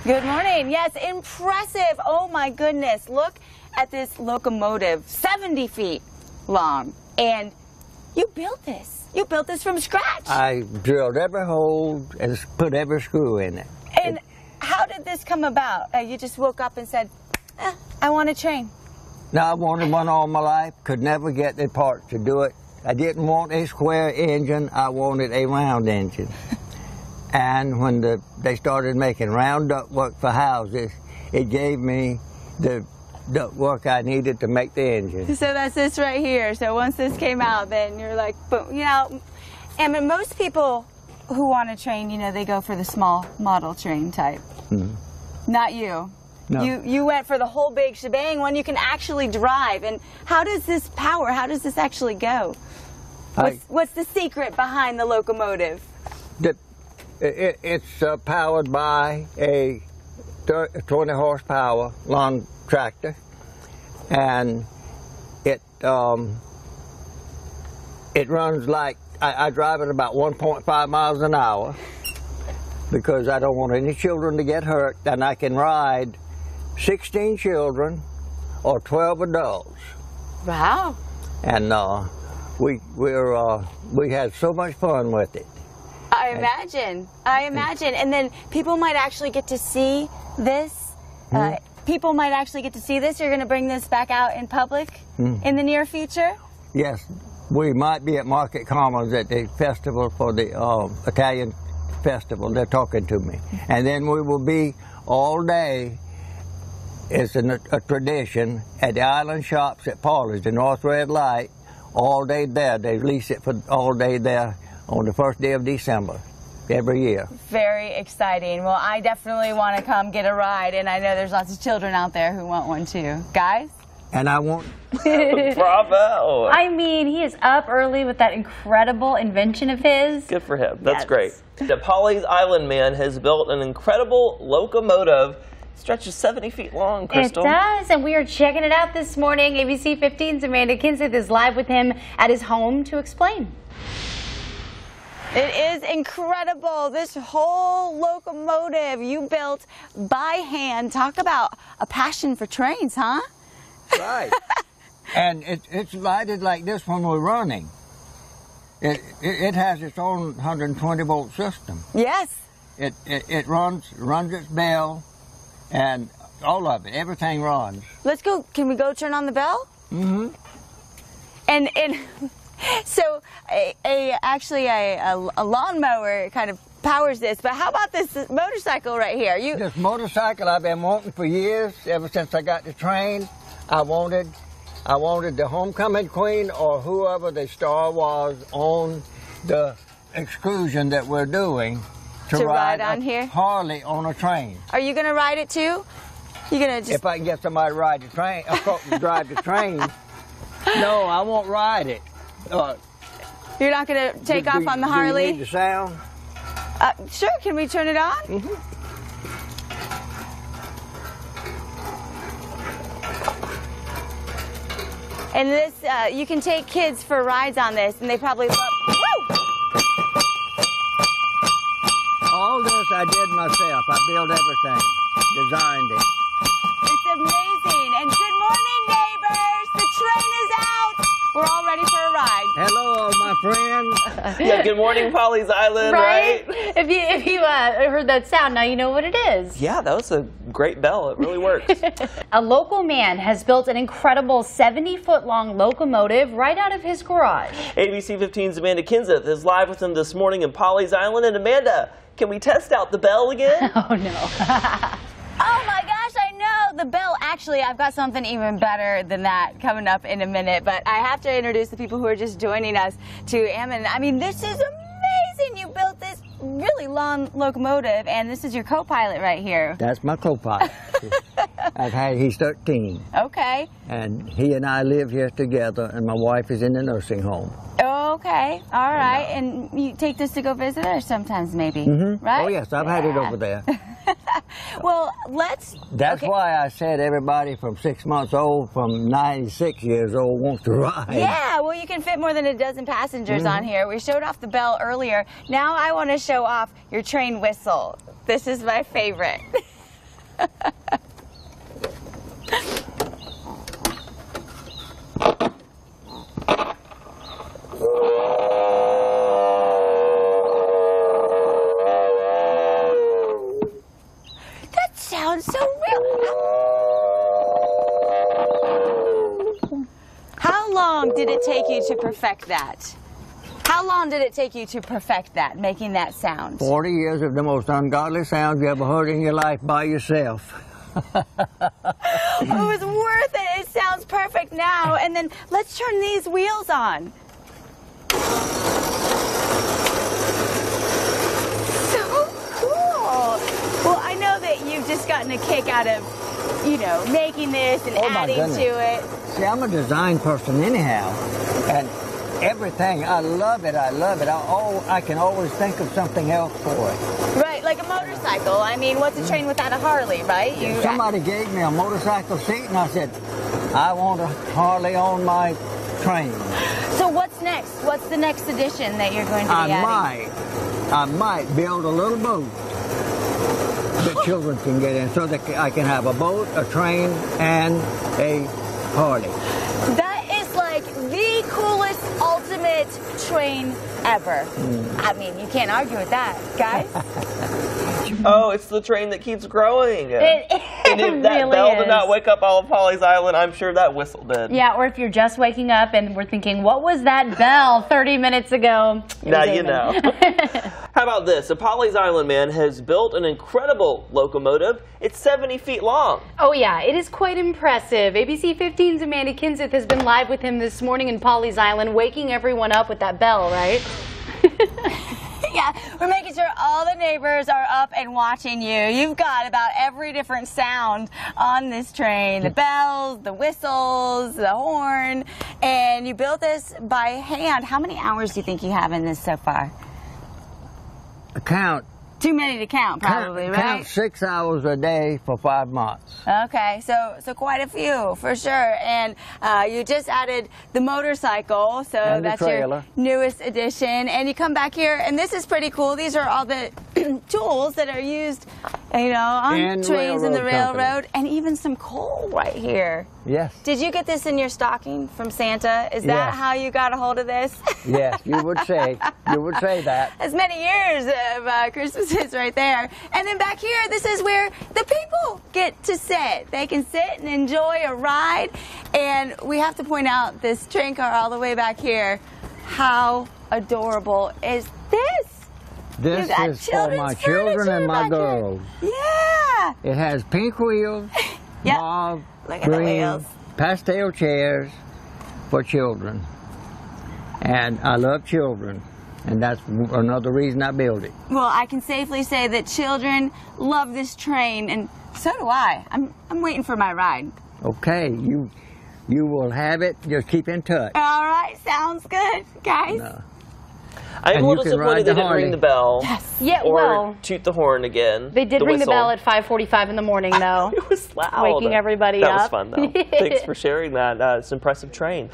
Good morning. Yes, impressive. Oh my goodness. Look at this locomotive, 70 feet long. And you built this. You built this from scratch. I drilled every hole and put every screw in it. And how did this come about? You just woke up and said, I want a train. Now, I wanted one all my life, could never get the parts to do it. I didn't want a square engine, I wanted a round engine. And when they started making round ductwork for houses, it gave me the ductwork I needed to make the engine. So that's this right here. So once this came out, then you're like, boom. You know, and most people who want a train, you know, they go for the small model train type. Mm-hmm. Not you. No. You went for the whole big shebang, one you can actually drive. And how does this power, how does this actually go? What's the secret behind the locomotive? It's powered by a 20 horsepower lawn tractor, and it runs like, I drive at about 1.5 miles an hour because I don't want any children to get hurt, and I can ride 16 children or 12 adults. Wow. And we had so much fun with it. I imagine. And then people might actually get to see this. People might actually get to see this. You're going to bring this back out in public in the near future? Yes. We might be at Market Commons at the festival for the Italian festival. They're talking to me. And then we will be all day. It's a tradition at the island shops at Paulie's, the North Red Light, all day there. They lease it for all day there on the first day of December every year. Very exciting. Well, I definitely want to come get a ride, and I know there's lots of children out there who want one too. Guys? And I want... Bravo! I mean, he is up early with that incredible invention of his. Good for him. That's great. The Pawleys Island man has built an incredible locomotive. Stretches 70 feet long, Crystal. It does, and we are checking it out this morning. ABC 15's Amanda Kinseth is live with him at his home to explain. It is incredible. This whole locomotive you built by hand. Talk about a passion for trains, huh? Right. And it's lighted like this when we're running. It has its own 120-volt system. Yes. It runs its bell, and all of it, everything runs. Let's go. Can we go turn on the bell? Mm-hmm. And so actually a lawnmower kind of powers this, but how about this motorcycle right here? This motorcycle I've been wanting for years, ever since I got the train. I wanted the homecoming queen or whoever the star was on the excursion that we're doing to ride on here? Harley on a train. Are you going to ride it too? You're gonna just... If I can get somebody to ride the train, drive the train. No, I won't ride it. You're not going to take off on the Harley? Do you need the sound? Sure. Can we turn it on? Mm-hmm. And this, you can take kids for rides on this, and they probably love... Woo! All this I did myself. I built everything, designed it. It's amazing. And good morning, neighbors. The train is out. We're all ready for a ride. Hello, my friends. Yeah, good morning, Pawleys Island, right? If you heard that sound, now you know what it is. Yeah, that was a great bell. It really works. A local man has built an incredible 70-foot-long locomotive right out of his garage. ABC 15's Amanda Kinseth is live with him this morning in Pawleys Island. And Amanda, can we test out the bell again? Oh, no. Oh, my gosh, I know. The bell, actually, I've got something even better than that coming up in a minute. But I have to introduce the people who are just joining us to Ammon. I mean, this is amazing. You built this really long locomotive, and this is your co-pilot right here. That's my co-pilot. He's 13. Okay. And he and I live here together, and my wife is in the nursing home. Okay, all right. And you take this to go visit her sometimes, maybe, right? Oh, yes, I've had it over there. Well, That's why I said everybody from 6 months old, from 96 years old wants to ride. Yeah, well, you can fit more than a dozen passengers on here. We showed off the bell earlier. Now I want to show off your train whistle. This is my favorite. That sounds so real. How long did it take you to perfect that? How long did it take you to perfect that, making that sound? 40 years of the most ungodly sounds you ever heard in your life by yourself. It was worth it. It sounds perfect now. And then let's turn these wheels on. So cool. Well, I know that you've just gotten a kick out of, you know, making this and adding to it. See, I'm a design person anyhow, and everything, I love it, I love it. I can always think of something else for it. Right, like a motorcycle. I mean, what's a train without a Harley, right? Somebody gave me a motorcycle seat, and I said, I want a Harley on my train. So what's next? What's the next edition that you're going to be adding? I might build a little boat that children can get in, so that I can have a boat, a train, and a Harley. That is like the coolest, ultimate train ever. I mean, you can't argue with that, guys. Oh, it's the train that keeps growing. And if that really bell is. did not wake up all of Polly's Island, I'm sure that whistle did. Yeah, or if you're just waking up and we're thinking, what was that bell 30 minutes ago? Now you know. How about this? A Polly's Island man has built an incredible locomotive. It's 70 feet long. Oh yeah, it is quite impressive. ABC 15's Amanda Kinseth has been live with him this morning in Polly's Island, waking everyone up with that bell, right? Yeah, we're making sure all the neighbors are up and watching you. You've got about every different sound on this train. The bells, the whistles, the horn. And you built this by hand. How many hours do you think you have in this so far? Count. Too many to count, probably, right? Count 6 hours a day for 5 months. Okay, so quite a few for sure. And you just added the motorcycle, so And the that's your trailer. newest addition. And you come back here, and this is pretty cool. These are all the tools that are used, you know, on And trains and the railroad railroad, and even some coal right here. Yes. Did you get this in your stocking from Santa? Is that Yes. how you got a hold of this? Yes, you would say that. As many years of Christmases right there. And then back here, this is where the people get to sit. They can sit and enjoy a ride. And we have to point out this train car all the way back here. How adorable is this? This You got is for children's my children furniture and my back here. girls. Yeah. It has pink wheels, Yep. mauve, Look at the green, wheels. pastel chairs for children. And I love children, and that's another reason I built it. Well, I can safely say that children love this train, and so do I. I'm waiting for my ride. Okay, you will have it. Just keep in touch. All right, sounds good, guys. No. I'm a And little you can ride disappointed they the didn't ring Harley. the bell. Yeah, Or well, toot the horn again. they did ring the whistle. bell at 5:45 in the morning, though. It was loud. Waking everybody That was up. fun, though. Thanks for sharing that. It's an impressive train.